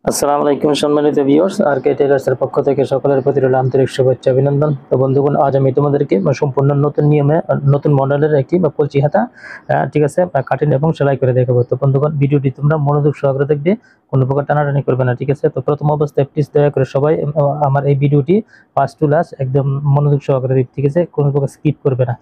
আসসালামু আলাইকুম সম্মানিত ভিউয়ার্স, আরকে টেলার্সের পক্ষ থেকে সকলের প্রতি রইল আন্তরিক শুভেচ্ছা অভিনন্দন। তো বন্ধুগণ, আজ আমি তোমাদেরকে সম্পূর্ণ নতুন নিয়মে নতুন মডেলের একটি কলচি হাতা ঠিক আছে কাটিং এবং সেলাই করে দেখাবো। তো বন্ধুগণ, ভিডিওটি তোমরা মনোযোগ সহকারে দেখবে, কোনো প্রকার টানাটানি করবে না, ঠিক আছে? তো প্রথম অবস্থায় প্লিজ দয়া করে সবাই আমার এই ভিডিওটি ফার্স্ট টু লাস্ট একদম মনোযোগ সহকারে দেখবে, ঠিক আছে? কোনো প্রকার স্কিপ করবে না।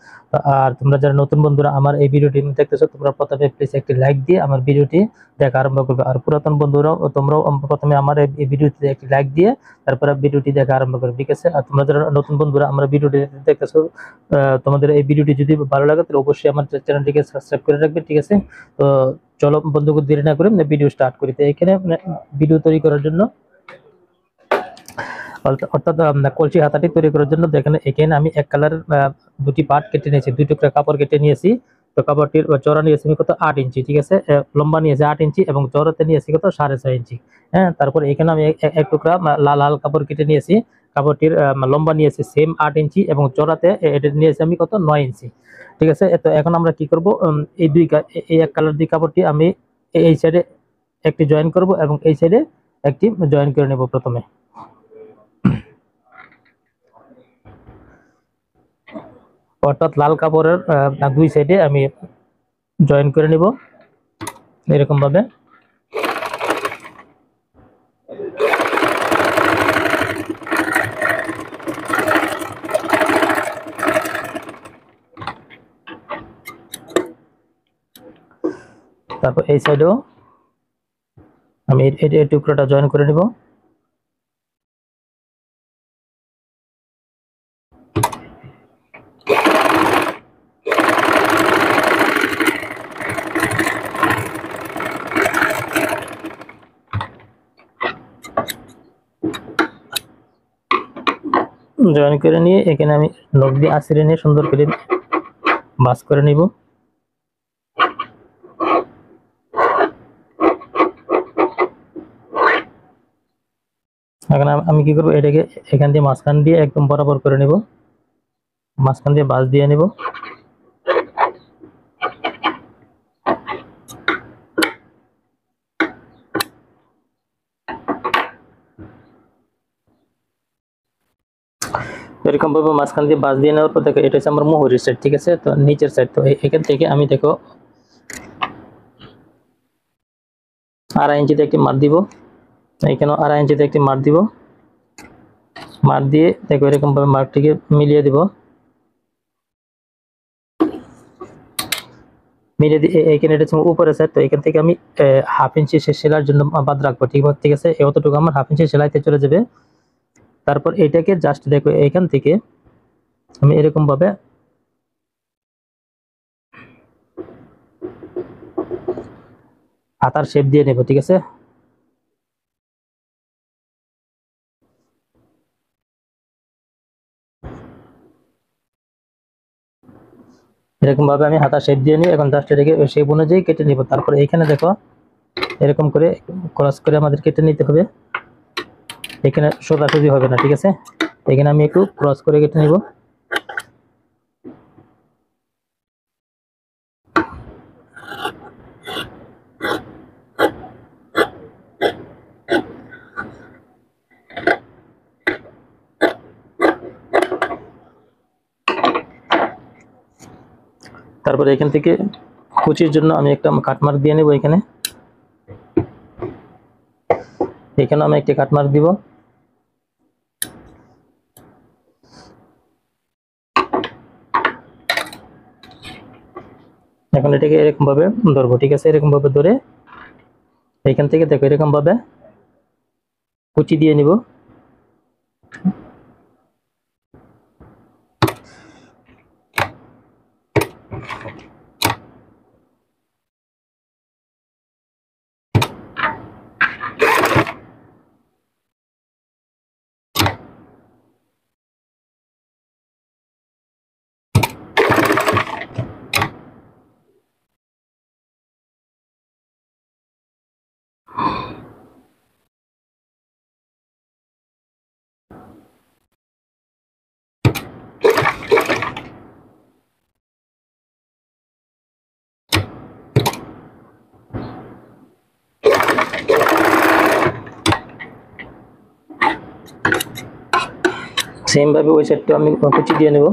আর তোমরা যারা নতুন বন্ধুরা আমার এই ভিডিওটি দেখতেছো, তোমরা প্রথমে প্লিজ একটি লাইক দিয়ে আমার ভিডিওটি দেখা আরম্ভ করবে। আর পুরাতন বন্ধুরাও তোমরাও প্রথমে আমার এই ভিডিওটিতে একটি লাইক দিয়ে তারপরে ভিডিওটি দেখা আরম্ভ করবে, ঠিক আছে? আর তোমরা যারা নতুন বন্ধুরা আমার ভিডিওটি দেখতেছো, তোমাদের এই ভিডিওটি যদি ভালো লাগে তাহলে অবশ্যই আমার চ্যানেলটিকে সাবস্ক্রাইব করে রাখবে, ঠিক আছে? তো চলো বন্ধুকে দেরি না করে ভিডিও স্টার্ট করি। তো এখানে ভিডিও তৈরি করার জন্য অর্থাৎ কলসি হাতাটি তৈরি করার জন্য দেখেন, এখানে আমি এক কালারের দুটি পার্ট কেটে নিয়েছি, দুই টুকরা কাপড় কেটে নিয়েছি। তো কাপড়টির চওড়া নিয়েছি আমি কত 8 ইঞ্চি, ঠিক আছে? লম্বা নিয়েছি 8 ইঞ্চি এবং চওড়াতে নিয়েছি কত 6.5 ইঞ্চি। হ্যাঁ, তারপর এখানে আমি এক টুকরা লাল লাল কাপড় কেটে নিয়েছি। কাপড়টির লম্বা নিয়েছি সেম 8 ইঞ্চি এবং চওড়াতে এটা নিয়েছি আমি কত 9 ইঞ্চি, ঠিক আছে? তো এখন আমরা কি করব, এই এক কালার দুই কাপড়টি আমি এই সাইডে একটি জয়েন করব এবং এই সাইডে একটি জয়েন করে নেব প্রথমে। অর্থাৎ লাল কাপড়ের দুই সাইডে আমি জয়েন করে নিব এরকম ভাবে। তারপর এই সাইডেও আমি এই টুকরোটা জয়েন করে নিব। জয়েন করে নিয়ে এখানে আমি নখ দিয়ে আঁচড়ে নিয়ে সুন্দর করে ভাঁজ করে নিব। এখন আমি কি করব, এটাকে এখান দিয়ে মাঝখান দিয়ে একদম বরাবর করে নিব, মাঝখান দিয়ে ভাঁজ দিয়ে নিব। এরকম ভাবে মাঝখান দিয়ে ভাঁজ দিয়ে নেওয়ার পর দেখো, এটা হচ্ছে আমার মুহুরির সাইড, ঠিক আছে? তো নিচের সাইড, তো এখান থেকে আমি দেখো 2.5 ইঞ্চিতে একটি মার দিব, এখানেও 2.5 ইঞ্চিতে একটি মার দিব। মার দিয়ে দেখো এরকম ভাবে মার্কটিকে মিলিয়ে দিব। মিলিয়ে দিয়ে এইখানে এটা হচ্ছে উপরে সাইড, তো এখান থেকে আমি 1/2 ইঞ্চি সেলাইয়ের জন্য বাদ রাখবো, ঠিক আছে? এতটুকু আমার 1/2 ইঞ্চি সেলাইতে চলে যাবে। তারপর এটাকে জাস্ট দেখো এখান থেকে আমি এরকম ভাবে হাতার শেপ দিয়ে নেব, ঠিক আছে? এরকম ভাবে আমি হাতার শেপ দিয়ে নিই। এখন জাস্ট এটাকে শেপ অনুযায়ী কেটে নিব। তারপর এখানে দেখো এরকম করে ক্রস করে আমাদের কেটে নিতে হবে। এখানে সোজাসুজি হবে না, ঠিক আছে? এখানে আমি একটু ক্রস করে কেটে নিব। তারপরে এখান থেকে কুচির জন্য আমি একটা কাটমার্ক দিয়ে নেব। এখানে আমি একটা কাটমার্ক দিব। এখন এটাকে এরকম ভাবে ধরবো, ঠিক আছে? এরকম ভাবে ধরে এখান থেকে দেখো এরকম ভাবে কুচি দিয়ে নিব। সেম ভাবে ওই সাইডটা আমি কুচি দিয়ে নেব।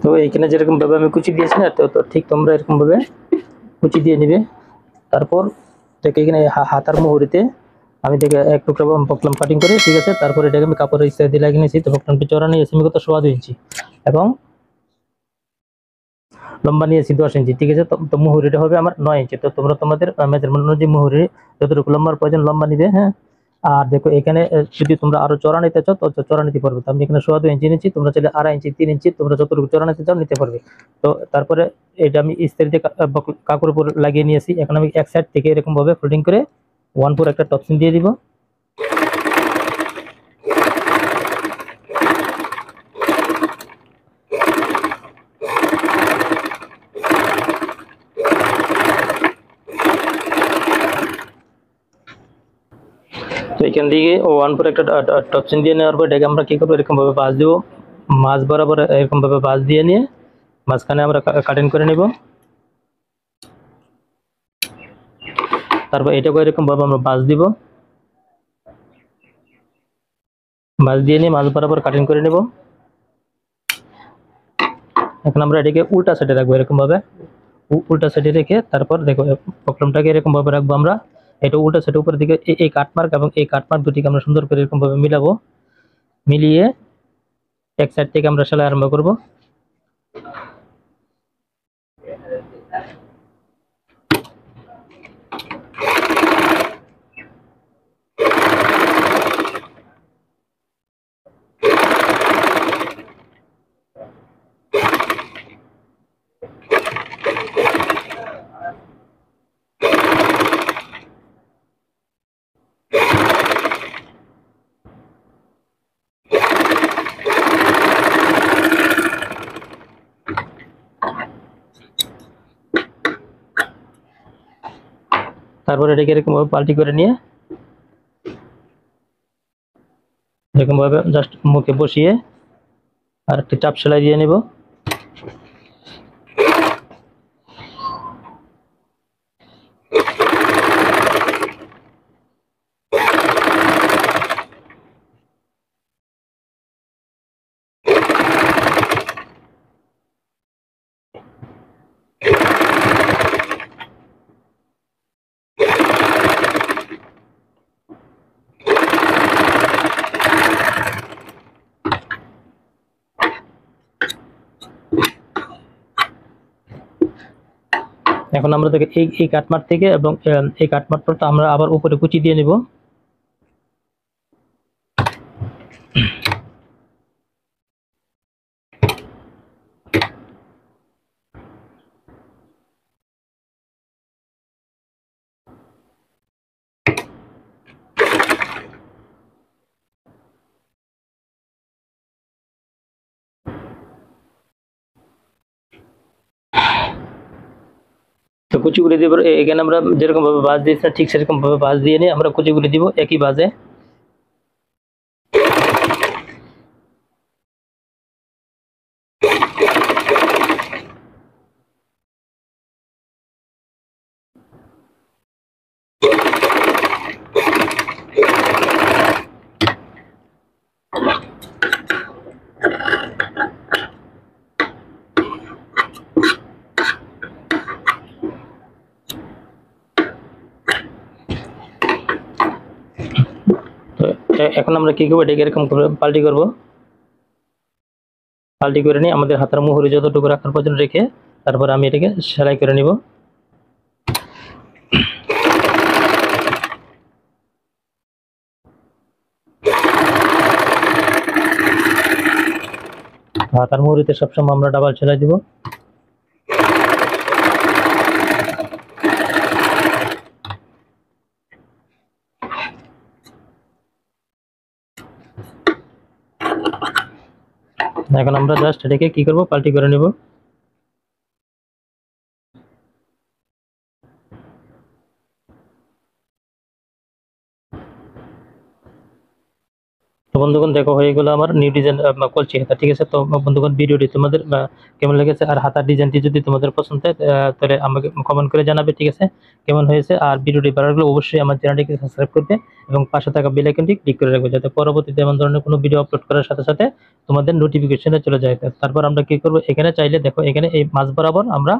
তো এইখানে যেরকম ভাবে আমি কুচি দিয়েছি না, তো ঠিক তোমরা এরকম ভাবে কুচি দিয়ে নিবে। তারপর দেখে এখানে হাতার মুহুরিতে আমি দেখে এক টুকরা বকলাম কাটিং করে, ঠিক আছে। তারপর এটাকে আমি কাপড়ের ইস্ত্রি দিয়ে লাগিয়ে নিয়েছি। তো বকলামটি চড়া নিয়েছি আমি কত 2.25 ইঞ্চি এবং লম্বা নিয়েছি 10 ইঞ্চি, ঠিক আছে। তো মুহুরিটা হবে আমার 9 ইঞ্চি। তো তোমরা তোমাদের মেজারমেন্ট অনুযায়ী মুহুরি যতটুকু লম্বার প্রয়োজন লম্বা নিবে, হ্যাঁ। আর দেখো এখানে যদি তোমরা আরো চড়া নিতে চাও তো চড়া নিতে পারবে। তো আমি এখানে 2.25 ইঞ্চি নিচ্ছি, তোমরা চাইলে 2.5 ইঞ্চি 3 ইঞ্চি তোমরা যতটুকু চড়া নিতে চাও নিতে পারবে। তো তারপরে এটা আমি ইস্ত্রিতে কাপড়ের উপর লাগিয়ে নিয়েছি। এখন আমি এক সাইড থেকে এরকম ভাবে ফোল্ডিং করে 1/4 একটা টপসিন দিয়ে দিব। তো এখান থেকে 1/4 একটা টপসিন দিয়ে নেওয়ার পর এটাকে আমরা কি করবো, এরকম ভাবে ভাঁজ দিব। মাছ বরাবর এরকম ভাবে ভাঁজ দিয়ে নিয়ে মাঝখানে আমরা কাটিং করে নিব। তারপর এটাকে এরকম ভাবে আমরা ভাঁজ দিব, ভাঁজ দিয়ে নিয়ে মাছ বরাবর কাটিং করে নেব। এখন আমরা এটাকে উল্টা সাইডে রাখবো, এরকম ভাবে উল্টা সাইডে রেখে তারপর দেখো প্রক্রমটাকে এরকম ভাবে রাখবো আমরা। এটা উল্টা সাইডের উপর দিকে এই কাটমার্ক এবং এই কাটমার্ক দুটিকে আমরা সুন্দর করে এরকম ভাবে মিলাবো। মিলিয়ে এক সাইড থেকে আমরা সেলাই আরম্ভ করব। তারপর এটাকে এরকম ভাবে পাল্টি করে নিয়ে এরকম ভাবে জাস্ট মুখে বসিয়ে আর একটি চাপ সেলাই দিয়ে নিব। এখন আমরা দেখে এই কাটমার থেকে এবং এই কাটমারটা আমরা আবার উপরে কুচি দিয়ে নিব। তো কুচিগুলি দিব, এখানে আমরা যেরকম ভাবে ভাঁজ দিয়েছি ঠিক সেরকম ভাবে ভাঁজ দিয়ে নিয়ে আমরা কুচিগুলি দিব একই ভাঁজে। এখন আমরা কি করবো, এটাকে এরকম করে পাল্টি করব। পাল্টি করে নিয়ে আমাদের হাতের মুহুরি যতটুকু রাখার প্রয়োজন রেখে তারপর আমি এটাকে সেলাই করে নিব। হাতার মুহুরিতে সবসময় আমরা ডাবল সেলাই দিব। এখন আমরা জাস্ট এটাকে কি করব, পাল্টি করে নেব। তো বন্ধুগণ দেখো হয়ে গেল আমার নিউ ডিজাইন কলচি হাতা। ঠিক আছে, তো বন্ধুগণ ভিডিওটি তোমাদের কেমন লেগেছে, আর হাতার ডিজাইনটি যদি তোমাদের পছন্দ হয় তাহলে আমাকে কমেন্ট করে জানাবে। ঠিক আছে, কেমন হয়েছে। আর ভিডিওটি ভালো লাগলে অবশ্যই আমার চ্যানেলটিকে সাবস্ক্রাইব করবে এবং পাশে থাকা বেল আইকনটি ক্লিক করে রাখবে, যাতে পরবর্তীতে এমন ধরনের কোনো ভিডিও আপলোড করার সাথে সাথে তোমাদের নোটিফিকেশনে চলে যায়। তারপর আমরা কি করব, এখানে চাইলে দেখো এখানে এই মাঝ বরাবর আমরা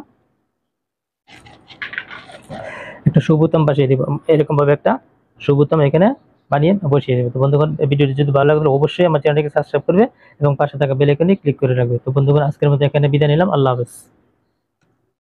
একটা সুবোতাম বসিয়ে দিব, এরকম ভাবে একটা সুবোতাম এখানে বানিয়ে বসিয়ে দেবে। তো বন্ধুগণ ভিডিওটি যদি ভালো লাগে অবশ্যই আমার চ্যানেলটিকে সাবস্ক্রাইব করবে এবং পাশে থাকা বেল আইকনে ক্লিক করে রাখবে। তো বন্ধুগণ আজকের মতো এখানে বিদায় নিলাম, আল্লাহ হাফেজ।